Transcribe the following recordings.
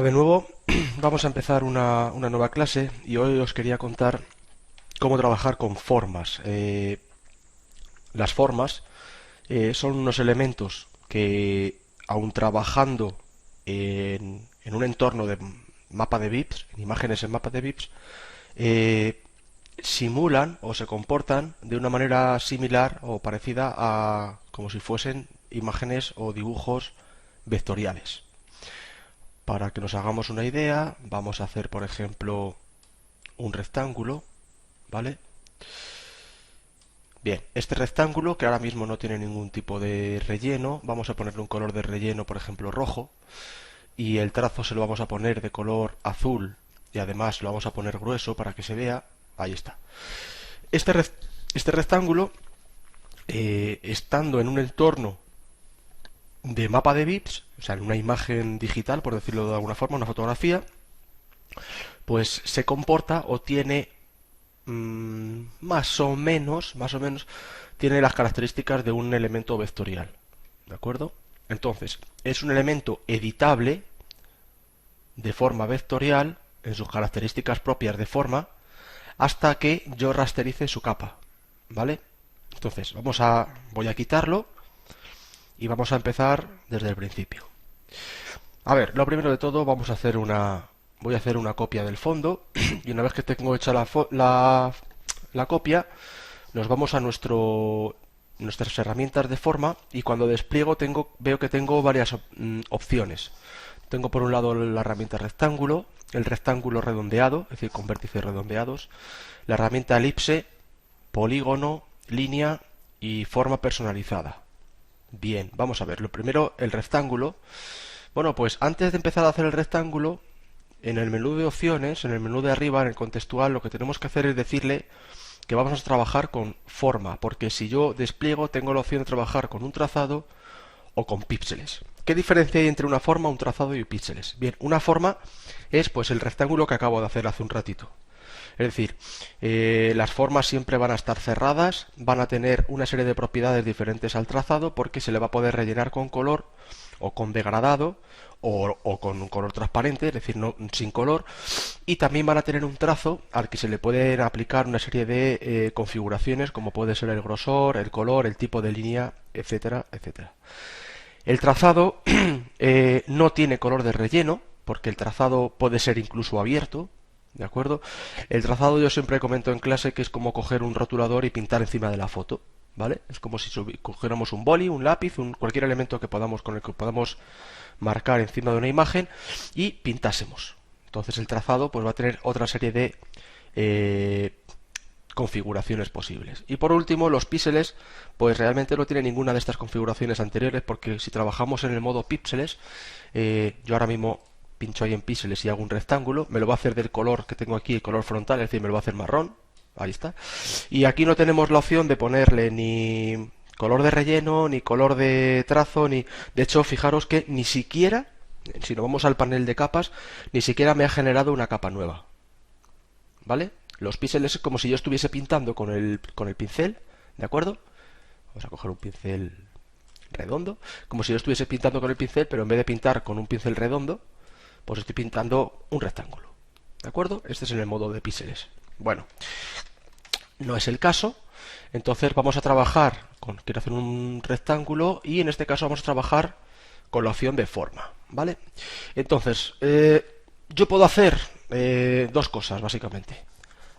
Hola de nuevo, vamos a empezar una nueva clase y hoy os quería contar cómo trabajar con formas. Las formas son unos elementos que, aun trabajando en un entorno de mapa de bits, en imágenes en mapa de bits, simulan o se comportan de una manera similar o parecida a como si fuesen imágenes o dibujos vectoriales. Para que nos hagamos una idea, vamos a hacer, por ejemplo, un rectángulo, ¿vale? Bien, este rectángulo, que ahora mismo no tiene ningún tipo de relleno, vamos a ponerle un color de relleno, por ejemplo, rojo, y el trazo se lo vamos a poner de color azul, y además lo vamos a poner grueso para que se vea. Ahí está. Este, este rectángulo, estando en un entorno de mapa de bits, o sea, en una imagen digital, por decirlo de alguna forma, una fotografía, pues se comporta o tiene más o menos, tiene las características de un elemento vectorial, ¿de acuerdo? Entonces, es un elemento editable de forma vectorial en sus características propias de forma hasta que yo rasterice su capa, ¿vale? Entonces, voy a quitarlo y vamos a empezar desde el principio. A ver, lo primero de todo voy a hacer una copia del fondo y una vez que tengo hecha la copia, nos vamos a nuestras herramientas de forma y cuando despliego veo que tengo varias opciones. Tengo por un lado la herramienta rectángulo, el rectángulo redondeado, es decir, con vértices redondeados, la herramienta elipse, polígono, línea y forma personalizada. Bien, vamos a ver. Lo primero, el rectángulo. Bueno, pues antes de empezar a hacer el rectángulo, en el menú de opciones, en el menú de arriba, en el contextual, lo que tenemos que hacer es decirle que vamos a trabajar con forma, porque si yo despliego tengo la opción de trabajar con un trazado o con píxeles. ¿Qué diferencia hay entre una forma, un trazado y píxeles? Bien, una forma es pues el rectángulo que acabo de hacer hace un ratito. Es decir, las formas siempre van a estar cerradas, van a tener una serie de propiedades diferentes al trazado porque se le va a poder rellenar con color o con degradado o con un color transparente, es decir, no, sin color, y también van a tener un trazo al que se le pueden aplicar una serie de configuraciones como puede ser el grosor, el color, el tipo de línea, etcétera, etcétera. El trazado no tiene color de relleno porque el trazado puede ser incluso abierto, ¿de acuerdo? El trazado yo siempre comento en clase que es como coger un rotulador y pintar encima de la foto, ¿vale? Es como si cogiéramos un boli, un lápiz, cualquier elemento con el que podamos marcar encima de una imagen y pintásemos. Entonces el trazado pues va a tener otra serie de configuraciones posibles. Y por último, los píxeles, pues realmente no tiene ninguna de estas configuraciones anteriores porque si trabajamos en el modo píxeles, yo ahora mismo pincho ahí en píxeles y hago un rectángulo, me lo va a hacer del color que tengo aquí, el color frontal, es decir, me lo va a hacer marrón, ahí está. Y aquí no tenemos la opción de ponerle ni color de relleno, ni color de trazo, ni... De hecho, fijaros que ni siquiera, si nos vamos al panel de capas, ni siquiera me ha generado una capa nueva, ¿vale? Los píxeles es como si yo estuviese pintando con el pincel, ¿de acuerdo? Vamos a coger un pincel redondo, como si yo estuviese pintando con el pincel, pero en vez de pintar con un pincel redondo, pues estoy pintando un rectángulo, ¿de acuerdo? Este es en el modo de píxeles. Bueno, no es el caso, entonces vamos a trabajar quiero hacer un rectángulo y en este caso vamos a trabajar con la opción de forma, ¿vale? Entonces, yo puedo hacer dos cosas, básicamente.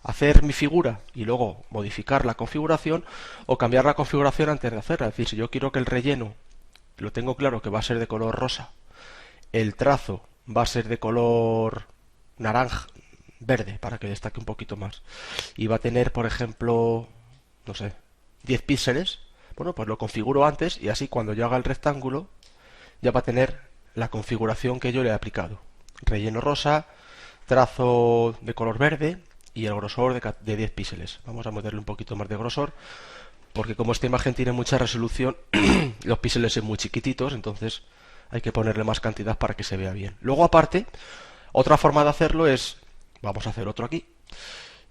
Hacer mi figura y luego modificar la configuración o cambiar la configuración antes de hacerla. Es decir, si yo quiero que el relleno, lo tengo claro que va a ser de color rosa, el trazo va a ser de color naranja, verde, para que destaque un poquito más, y va a tener, por ejemplo, no sé, 10 píxeles, bueno, pues lo configuro antes y así cuando yo haga el rectángulo ya va a tener la configuración que yo le he aplicado. Relleno rosa, trazo de color verde y el grosor de 10 píxeles. Vamos a meterle un poquito más de grosor porque como esta imagen tiene mucha resolución, los píxeles son muy chiquititos, entonces hay que ponerle más cantidad para que se vea bien. Luego aparte, otra forma de hacerlo es, vamos a hacer otro aquí,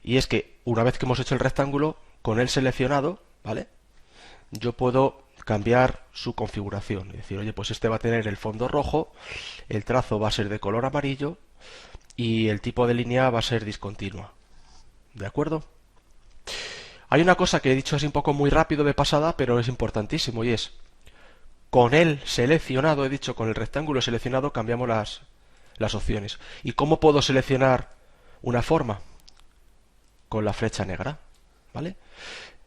y es que una vez que hemos hecho el rectángulo, con él seleccionado, ¿vale? Yo puedo cambiar su configuración. Es decir, oye, pues este va a tener el fondo rojo, el trazo va a ser de color amarillo y el tipo de línea va a ser discontinua. ¿De acuerdo? Hay una cosa que he dicho así un poco muy rápido de pasada, pero es importantísimo, y es, con el seleccionado, he dicho, con el rectángulo seleccionado cambiamos las opciones. ¿Y cómo puedo seleccionar una forma? Con la flecha negra, ¿vale?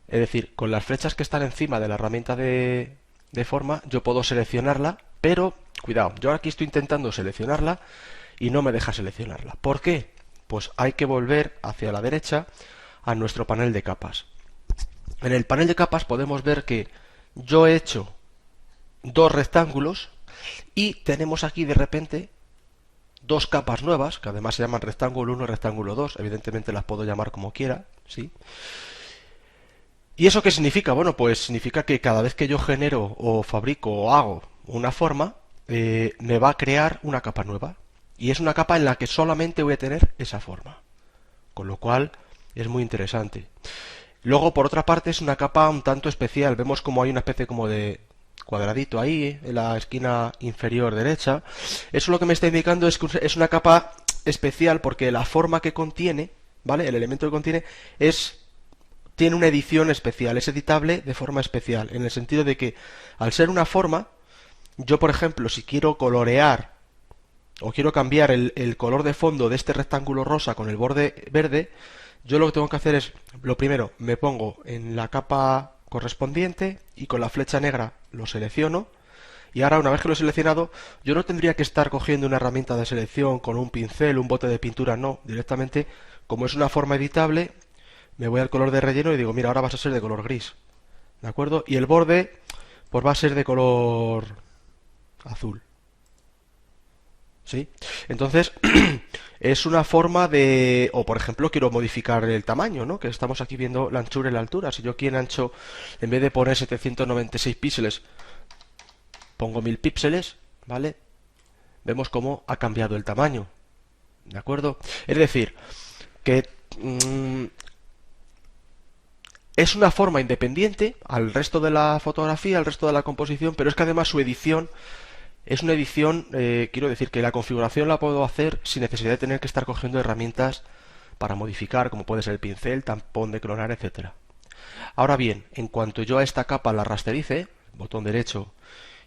Es decir, con las flechas que están encima de la herramienta de forma, yo puedo seleccionarla, pero, cuidado, yo aquí estoy intentando seleccionarla y no me deja seleccionarla. ¿Por qué? Pues hay que volver hacia la derecha a nuestro panel de capas. En el panel de capas podemos ver que yo he hecho dos rectángulos y tenemos aquí de repente dos capas nuevas, que además se llaman rectángulo 1 y rectángulo 2, evidentemente las puedo llamar como quiera, ¿sí? ¿Y eso qué significa? Bueno, pues significa que cada vez que yo genero o fabrico o hago una forma, me va a crear una capa nueva. Y es una capa en la que solamente voy a tener esa forma. Con lo cual es muy interesante. Luego, por otra parte, es una capa un tanto especial. Vemos como hay una especie como de cuadradito ahí, en la esquina inferior derecha. Eso lo que me está indicando es que es una capa especial porque la forma que contiene, ¿vale? El elemento que contiene tiene una edición especial, es editable de forma especial, en el sentido de que al ser una forma, yo por ejemplo, si quiero colorear o quiero cambiar el color de fondo de este rectángulo rosa con el borde verde, yo lo que tengo que hacer es, lo primero, me pongo en la capa correspondiente y con la flecha negra lo selecciono. Y ahora, una vez que lo he seleccionado, yo no tendría que estar cogiendo una herramienta de selección con un pincel, un bote de pintura, no. Directamente, como es una forma editable, me voy al color de relleno y digo, mira, ahora vas a ser de color gris. ¿De acuerdo? Y el borde, pues va a ser de color azul. ¿Sí? Entonces, es una forma de... O, por ejemplo, quiero modificar el tamaño, ¿no? Que estamos aquí viendo la anchura y la altura. Si yo aquí en ancho, en vez de poner 796 píxeles, pongo 1000 píxeles, ¿vale? Vemos cómo ha cambiado el tamaño. ¿De acuerdo? Es decir, que es una forma independiente al resto de la fotografía, al resto de la composición, pero es que además su edición es una edición, quiero decir que la configuración la puedo hacer sin necesidad de tener que estar cogiendo herramientas para modificar, como puede ser el pincel, tampón de clonar, etcétera. Ahora bien, en cuanto yo a esta capa la rasterice, botón derecho,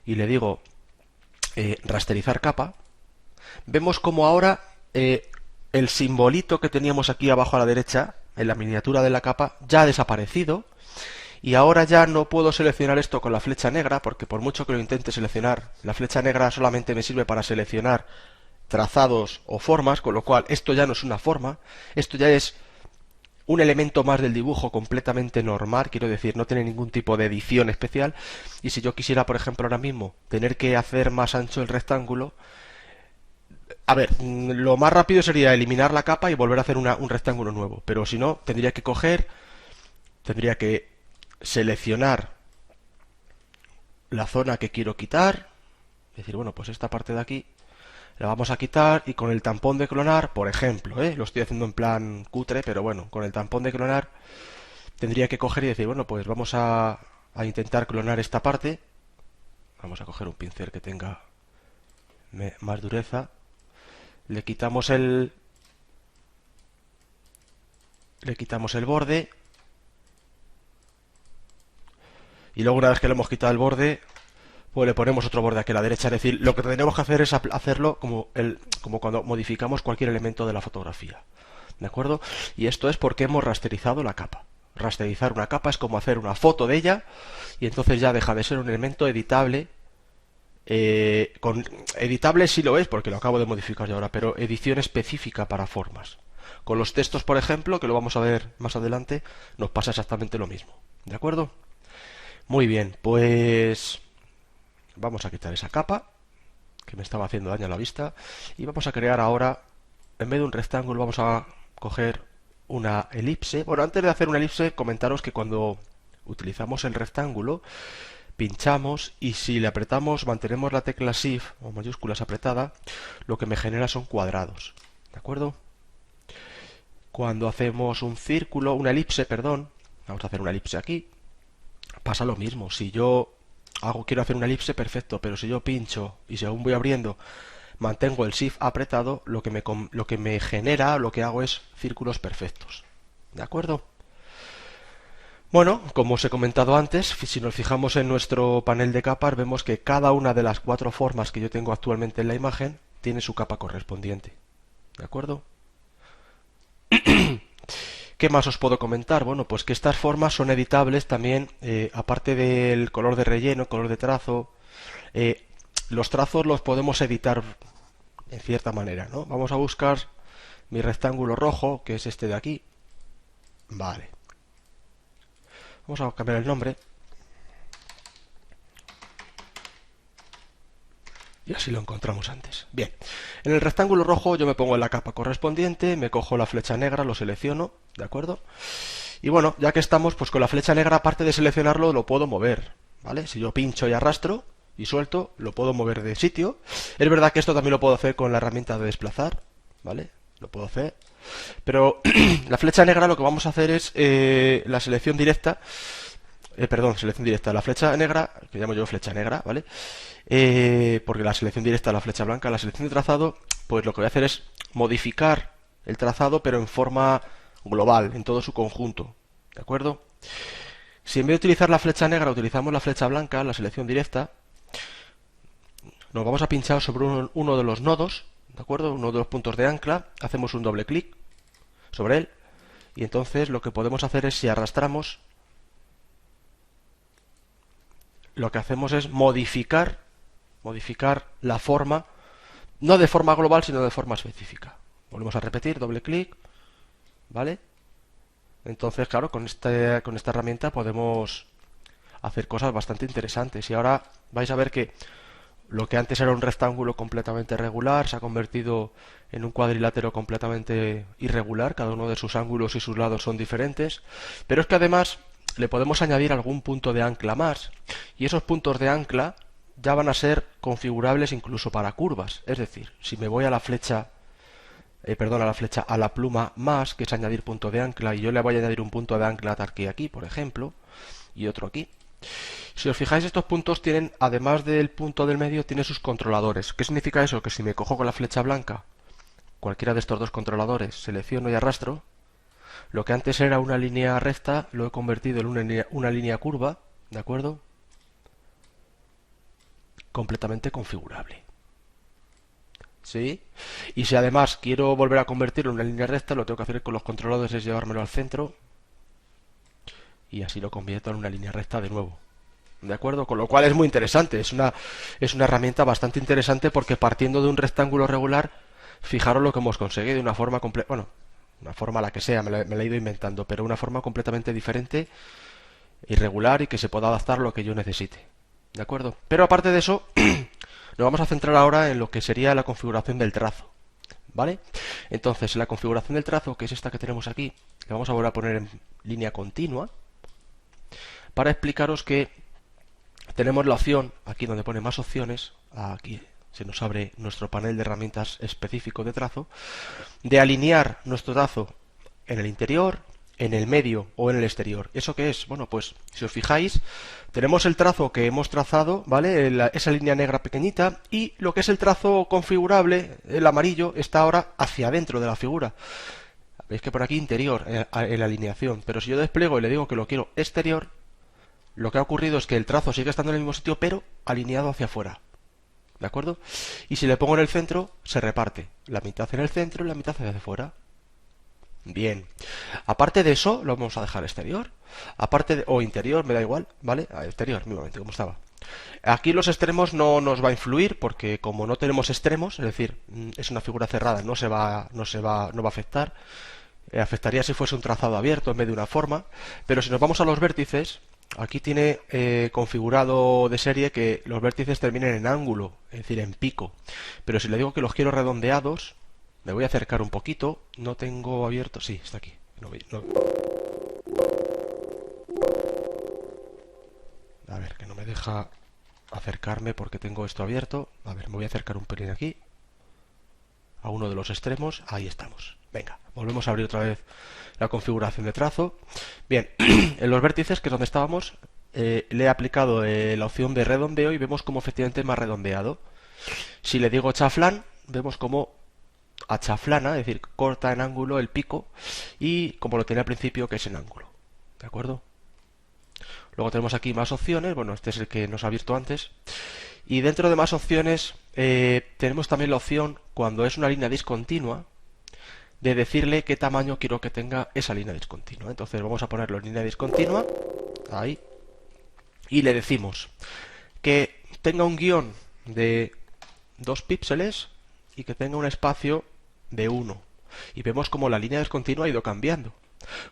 y le digo rasterizar capa, vemos como ahora el simbolito que teníamos aquí abajo a la derecha, en la miniatura de la capa, ya ha desaparecido. Y ahora ya no puedo seleccionar esto con la flecha negra, porque por mucho que lo intente seleccionar, la flecha negra solamente me sirve para seleccionar trazados o formas, con lo cual esto ya no es una forma, esto ya es un elemento más del dibujo completamente normal, quiero decir, no tiene ningún tipo de edición especial. Y si yo quisiera, por ejemplo, ahora mismo tener que hacer más ancho el rectángulo, a ver, lo más rápido sería eliminar la capa y volver a hacer un rectángulo nuevo, pero si no, tendría que seleccionar la zona que quiero quitar, es decir, bueno, pues esta parte de aquí la vamos a quitar y con el tampón de clonar, por ejemplo, lo estoy haciendo en plan cutre, pero bueno, con el tampón de clonar tendría que coger y decir, bueno, pues vamos a intentar clonar esta parte, vamos a coger un pincel que tenga más dureza, le quitamos el borde. Y luego una vez que le hemos quitado el borde, pues le ponemos otro borde aquí a la derecha. Es decir, lo que tenemos que hacer es hacerlo como cuando modificamos cualquier elemento de la fotografía. ¿De acuerdo? Y esto es porque hemos rasterizado la capa. Rasterizar una capa es como hacer una foto de ella y entonces ya deja de ser un elemento editable. Editable sí lo es porque lo acabo de modificar yo ahora, pero edición específica para formas. Con los textos, por ejemplo, que lo vamos a ver más adelante, nos pasa exactamente lo mismo. ¿De acuerdo? Muy bien, pues vamos a quitar esa capa que me estaba haciendo daño a la vista y vamos a crear ahora, en vez de un rectángulo, vamos a coger una elipse. Bueno, antes de hacer una elipse, comentaros que cuando utilizamos el rectángulo, pinchamos y si le apretamos, mantenemos la tecla Shift o mayúsculas apretada, lo que me genera son cuadrados. ¿De acuerdo? Cuando hacemos un círculo, una elipse, perdón, vamos a hacer una elipse aquí. Pasa lo mismo, si yo quiero hacer una elipse, perfecto, pero si yo pincho y según voy abriendo mantengo el Shift apretado, lo que me genera, lo que hago es círculos perfectos. ¿De acuerdo? Bueno, como os he comentado antes, si nos fijamos en nuestro panel de capas, vemos que cada una de las 4 formas que yo tengo actualmente en la imagen tiene su capa correspondiente. ¿De acuerdo? ¿Qué más os puedo comentar? Bueno, pues que estas formas son editables también, aparte del color de relleno, color de trazo, los trazos los podemos editar en cierta manera, ¿no? Vamos a buscar mi rectángulo rojo, que es este de aquí. Vale. Vamos a cambiar el nombre. Y así lo encontramos antes. Bien, en el rectángulo rojo yo me pongo en la capa correspondiente, me cojo la flecha negra, lo selecciono, ¿de acuerdo? Y bueno, ya que estamos, pues con la flecha negra, aparte de seleccionarlo, lo puedo mover, ¿vale? Si yo pincho y arrastro y suelto, lo puedo mover de sitio. Es verdad que esto también lo puedo hacer con la herramienta de desplazar, ¿vale? Lo puedo hacer. Pero la flecha negra lo que vamos a hacer es la selección directa. Selección directa. La flecha negra, que llamo yo flecha negra, ¿vale? Porque la selección directa es la flecha blanca. La selección de trazado, pues lo que voy a hacer es modificar el trazado, pero en forma global, en todo su conjunto. ¿De acuerdo? Si en vez de utilizar la flecha negra utilizamos la flecha blanca, la selección directa, nos vamos a pinchar sobre uno de los nodos, ¿de acuerdo? Uno de los puntos de ancla, hacemos un doble clic sobre él, y entonces lo que podemos hacer es, si arrastramos, lo que hacemos es modificar la forma, no de forma global, sino de forma específica. Volvemos a repetir, doble clic, ¿vale? Entonces, claro, con esta herramienta podemos hacer cosas bastante interesantes. Y ahora vais a ver que lo que antes era un rectángulo completamente regular se ha convertido en un cuadrilátero completamente irregular. Cada uno de sus ángulos y sus lados son diferentes. Pero es que además le podemos añadir algún punto de ancla más. Y esos puntos de ancla ya van a ser configurables incluso para curvas. Es decir, si me voy a la flecha, a la pluma más, que es añadir punto de ancla, y yo le voy a añadir un punto de ancla aquí, por ejemplo, y otro aquí. Si os fijáis, estos puntos tienen, además del punto del medio, tiene sus controladores. ¿Qué significa eso? Que si me cojo con la flecha blanca cualquiera de estos dos controladores, selecciono y arrastro, lo que antes era una línea recta lo he convertido en una línea curva, ¿de acuerdo? Completamente configurable. ¿Sí? Y si además quiero volver a convertirlo en una línea recta, lo tengo que hacer con los controladores, es llevármelo al centro y así lo convierto en una línea recta de nuevo. ¿De acuerdo? Con lo cual es muy interesante, es una herramienta bastante interesante, porque partiendo de un rectángulo regular, fijaros lo que hemos conseguido de una forma completa, bueno, una forma la que sea, me la he ido inventando, pero una forma completamente diferente, irregular, y que se pueda adaptar a lo que yo necesite. ¿De acuerdo? Pero aparte de eso, nos vamos a centrar ahora en lo que sería la configuración del trazo. ¿Vale? Entonces, la configuración del trazo, que es esta que tenemos aquí, le vamos a volver a poner en línea continua, para explicaros que tenemos la opción, aquí donde pone más opciones, aquí se nos abre nuestro panel de herramientas específico de trazo, de alinear nuestro trazo en el interior, en el medio o en el exterior. ¿Eso qué es? Bueno, pues si os fijáis, tenemos el trazo que hemos trazado, ¿vale? Esa línea negra pequeñita, y lo que es el trazo configurable, el amarillo, está ahora hacia adentro de la figura. Veis que por aquí interior, en la alineación, pero si yo despliego y le digo que lo quiero exterior, lo que ha ocurrido es que el trazo sigue estando en el mismo sitio, pero alineado hacia afuera. ¿De acuerdo? Y si le pongo en el centro, se reparte. La mitad en el centro y la mitad hacia afuera. Bien. Aparte de eso, lo vamos a dejar exterior. O interior, me da igual, ¿vale? Exterior, mismamente, como estaba. Aquí los extremos no nos va a influir, porque como no tenemos extremos, es decir, es una figura cerrada, no va a afectar. Afectaría si fuese un trazado abierto en vez de una forma. Pero si nos vamos a los vértices, aquí tiene configurado de serie que los vértices terminen en ángulo, es decir, en pico. Pero si le digo que los quiero redondeados, me voy a acercar un poquito. No tengo abierto. Sí, está aquí. A ver, que no me deja acercarme porque tengo esto abierto. A ver, me voy a acercar un pelín aquí, a uno de los extremos. Ahí estamos. Venga, volvemos a abrir otra vez la configuración de trazo. Bien, en los vértices, que es donde estábamos, le he aplicado la opción de redondeo y vemos como efectivamente me ha redondeado. Si le digo chaflán, vemos como achaflana, es decir, corta en ángulo el pico y como lo tenía al principio, que es en ángulo. ¿De acuerdo? Luego tenemos aquí más opciones, bueno, este es el que nos ha abierto antes. Y dentro de más opciones tenemos también la opción, cuando es una línea discontinua, de decirle qué tamaño quiero que tenga esa línea discontinua. Entonces vamos a ponerlo en línea discontinua, ahí, y le decimos que tenga un guión de 2 píxeles y que tenga un espacio de 1. Y vemos como la línea discontinua ha ido cambiando.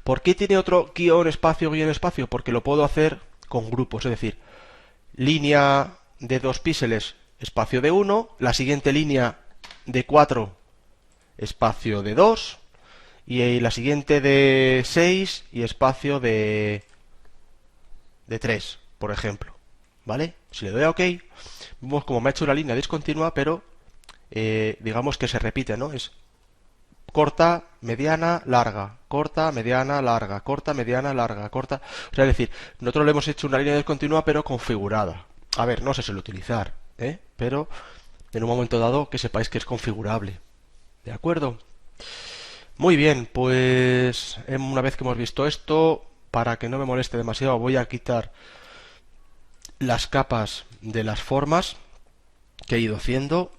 ¿Por qué tiene otro guión, espacio, guión, espacio? Porque lo puedo hacer con grupos, es decir, línea de 2 píxeles, espacio de 1, la siguiente línea de 4, espacio de 2, y la siguiente de 6 y espacio de 3, por ejemplo. ¿Vale? Si le doy a OK, vemos como me ha hecho una línea discontinua, pero digamos que se repite, ¿no? Es corta, mediana, larga, corta, mediana, larga, corta, mediana, larga, corta. O sea, es decir, nosotros le hemos hecho una línea discontinua, pero configurada. A ver, no se suele utilizar, pero en un momento dado que sepáis que es configurable. ¿De acuerdo? Muy bien, pues una vez que hemos visto esto, para que no me moleste demasiado, voy a quitar las capas de las formas que he ido haciendo.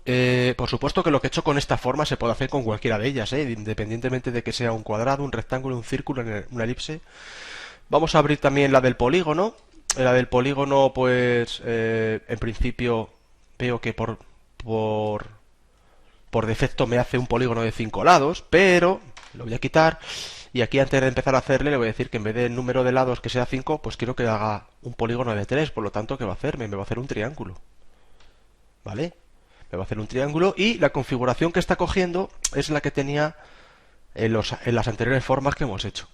Por supuesto que lo que he hecho con esta forma se puede hacer con cualquiera de ellas, independientemente de que sea un cuadrado, un rectángulo, un círculo, una elipse. Vamos a abrir también la del polígono. La del polígono, pues, en principio veo que por defecto me hace un polígono de 5 lados, pero lo voy a quitar. Y aquí antes de empezar a hacerle le voy a decir que en vez del número de lados que sea 5, pues quiero que haga un polígono de 3. Por lo tanto, ¿qué va a hacerme? Me va a hacer un triángulo. ¿Vale? Me va a hacer un triángulo y la configuración que está cogiendo es la que tenía en las anteriores formas que hemos hecho.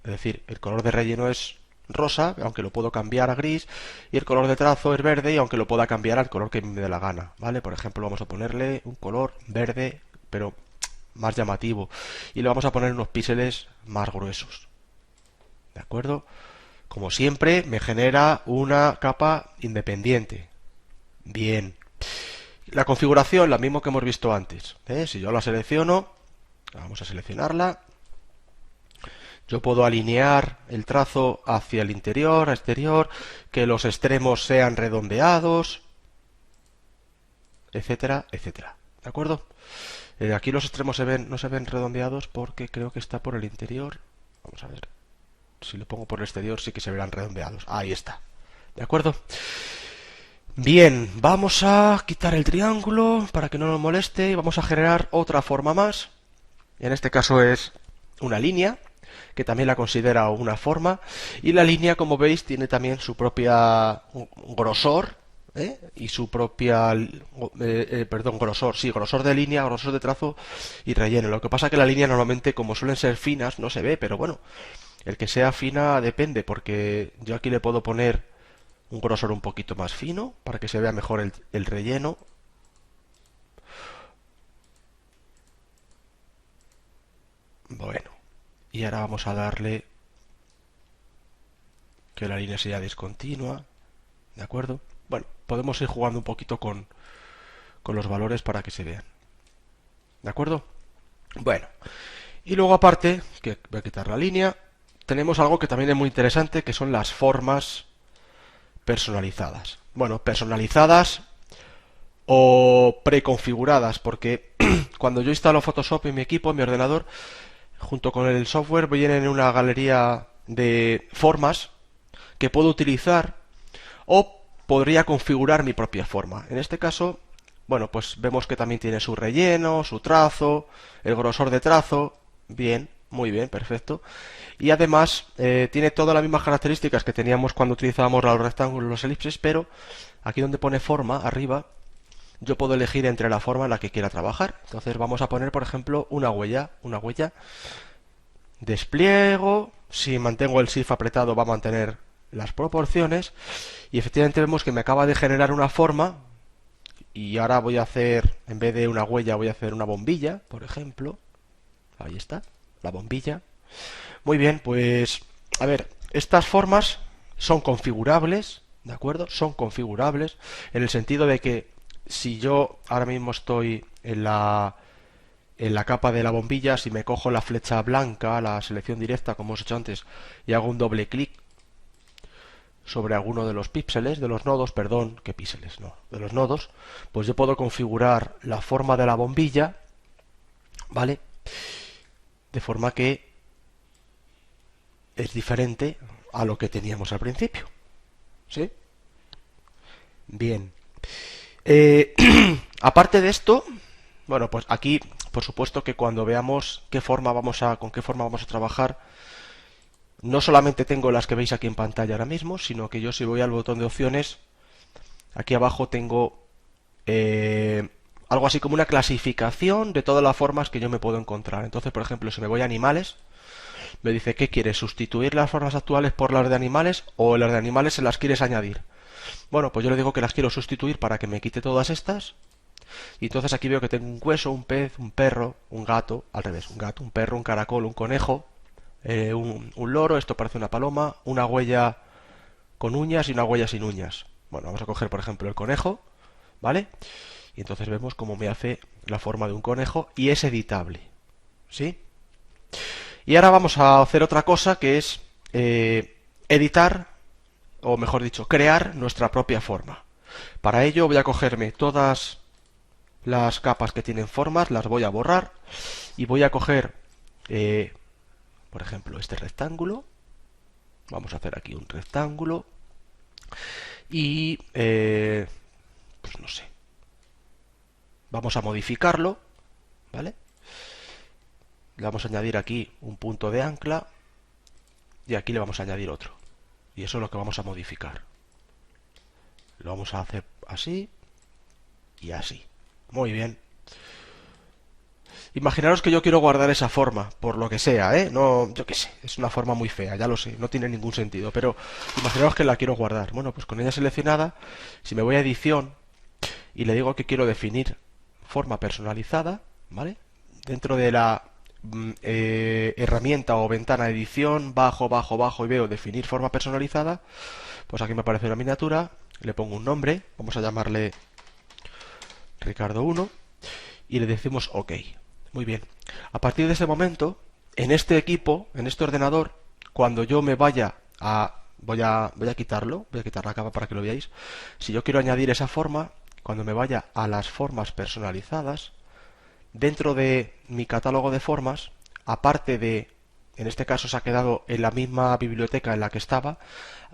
Es decir, el color de relleno es rosa, aunque lo puedo cambiar a gris, y el color de trazo es verde, y aunque lo pueda cambiar al color que me dé la gana. ¿Vale? Por ejemplo, vamos a ponerle un color verde, pero más llamativo, y le vamos a poner unos píxeles más gruesos. ¿De acuerdo? Como siempre, me genera una capa independiente. Bien. La configuración, la misma que hemos visto antes. Si yo la selecciono, vamos a seleccionarla. Yo puedo alinear el trazo hacia el interior, exterior, que los extremos sean redondeados, etcétera, etcétera. ¿De acuerdo? Aquí los extremos no se ven redondeados porque creo que está por el interior. Vamos a ver. Si lo pongo por el exterior sí que se verán redondeados. Ahí está. ¿De acuerdo? Bien, vamos a quitar el triángulo para que no nos moleste y vamos a generar otra forma más. En este caso es una línea, que también la considera una forma. Y la línea, como veis, tiene también su propia grosor, y su propia, grosor, sí, grosor de línea, grosor de trazo y relleno. Lo que pasa es que la línea normalmente, como suelen ser finas, no se ve, pero bueno, el que sea fina depende, porque yo aquí le puedo poner un grosor un poquito más fino para que se vea mejor el relleno. Bueno, y ahora vamos a darle que la línea sea discontinua, ¿de acuerdo? Bueno, podemos ir jugando un poquito con los valores para que se vean, ¿de acuerdo? Bueno, y luego aparte, que voy a quitar la línea, tenemos algo que también es muy interesante, que son las formas personalizadas. Bueno, personalizadas o preconfiguradas, porque cuando yo instalo Photoshop en mi equipo, en mi ordenador, junto con el software vienen en una galería de formas que puedo utilizar o podría configurar mi propia forma. En este caso, bueno, pues vemos que también tiene su relleno, su trazo, el grosor de trazo. Bien, muy bien, perfecto. Y además tiene todas las mismas características que teníamos cuando utilizábamos los rectángulos y los elipses, pero aquí donde pone forma, arriba, yo puedo elegir entre la forma en la que quiera trabajar. Entonces vamos a poner, por ejemplo, una huella. Despliego, si mantengo el Shift apretado va a mantener las proporciones y efectivamente vemos que me acaba de generar una forma y ahora voy a hacer, en vez de una huella, voy a hacer una bombilla, por ejemplo. Ahí está, la bombilla. Muy bien, pues a ver, estas formas son configurables, ¿de acuerdo? Son configurables en el sentido de que si yo ahora mismo estoy en la capa de la bombilla, si me cojo la flecha blanca, la selección directa, como os he hecho antes, y hago un doble clic sobre alguno de los píxeles, de los nodos, perdón, ¿qué píxeles? No, de los nodos, pues yo puedo configurar la forma de la bombilla, ¿vale? De forma que es diferente a lo que teníamos al principio, ¿sí? Bien. Eh, aparte de esto, bueno, pues aquí, por supuesto que cuando veamos con qué forma vamos a trabajar, no solamente tengo las que veis aquí en pantalla ahora mismo, sino que yo si voy al botón de opciones, aquí abajo tengo algo así como una clasificación de todas las formas que yo me puedo encontrar. Entonces, por ejemplo, si me voy a animales, me dice, ¿qué quieres? ¿Sustituir las formas actuales por las de animales o las de animales se las quieres añadir? Bueno, pues yo le digo que las quiero sustituir para que me quite todas estas. Y entonces aquí veo que tengo un hueso, un pez, un perro, un gato, al revés, un gato, un perro, un caracol, un conejo, un loro, esto parece una paloma, una huella con uñas y una huella sin uñas. Bueno, vamos a coger por ejemplo el conejo, ¿vale? Y entonces vemos cómo me hace la forma de un conejo y es editable, ¿sí? Y ahora vamos a hacer otra cosa que es editar, o mejor dicho, crear nuestra propia forma. Para ello voy a cogerme todas las capas que tienen formas, las voy a borrar y voy a coger, por ejemplo, este rectángulo. Vamos a hacer aquí un rectángulo y, pues no sé, vamos a modificarlo, ¿vale? Le vamos a añadir aquí un punto de ancla y aquí le vamos a añadir otro. Y eso es lo que vamos a modificar. Lo vamos a hacer así y así. Muy bien. Imaginaros que yo quiero guardar esa forma, por lo que sea, ¿eh? No, yo qué sé, es una forma muy fea, ya lo sé, no tiene ningún sentido, pero imaginaros que la quiero guardar. Bueno, pues con ella seleccionada, si me voy a edición y le digo que quiero definir forma personalizada, ¿vale? Dentro de la herramienta o ventana de edición, bajo y veo definir forma personalizada, pues aquí me aparece una miniatura, le pongo un nombre, vamos a llamarle Ricardo 1 y le decimos OK. Muy bien. A partir de ese momento, en este equipo, en este ordenador, cuando yo me vaya a... voy a quitarlo, voy a quitar la capa para que lo veáis. Si yo quiero añadir esa forma, cuando me vaya a las formas personalizadas, dentro de mi catálogo de formas, aparte de, en este caso se ha quedado en la misma biblioteca en la que estaba,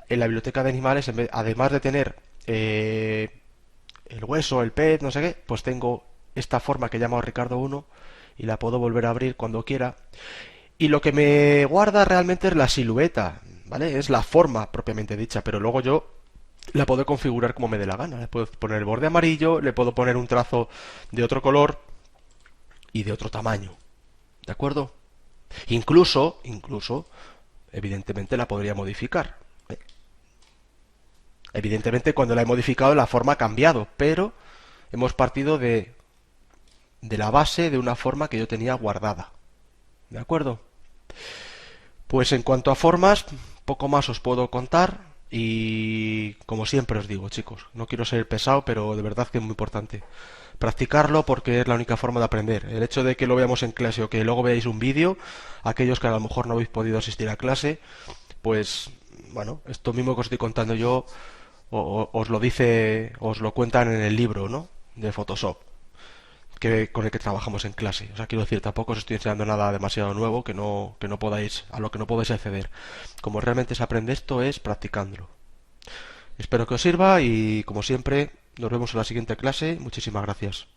en la biblioteca de animales, además de tener el hueso, el pez, no sé qué, pues tengo esta forma que he llamado Ricardo 1 y la puedo volver a abrir cuando quiera. Y lo que me guarda realmente es la silueta, ¿vale? Es la forma propiamente dicha, pero luego yo la puedo configurar como me dé la gana. Le puedo poner el borde amarillo, le puedo poner un trazo de otro color y de otro tamaño, ¿de acuerdo? Incluso, evidentemente la podría modificar. Evidentemente cuando la he modificado la forma ha cambiado, pero hemos partido de la base de una forma que yo tenía guardada. ¿De acuerdo? Pues en cuanto a formas, poco más os puedo contar y como siempre os digo, chicos, no quiero ser pesado, pero de verdad que es muy importante practicarlo porque es la única forma de aprender. El hecho de que lo veamos en clase o que luego veáis un vídeo, aquellos que a lo mejor no habéis podido asistir a clase, pues bueno, esto mismo que os estoy contando yo os lo dice, os lo cuentan en el libro, ¿no? De Photoshop. Con el que trabajamos en clase. O sea, quiero decir, tampoco os estoy enseñando nada demasiado nuevo que no podáis, a lo que no podáis acceder. Como realmente se aprende esto es practicándolo. Espero que os sirva y como siempre, nos vemos en la siguiente clase. Muchísimas gracias.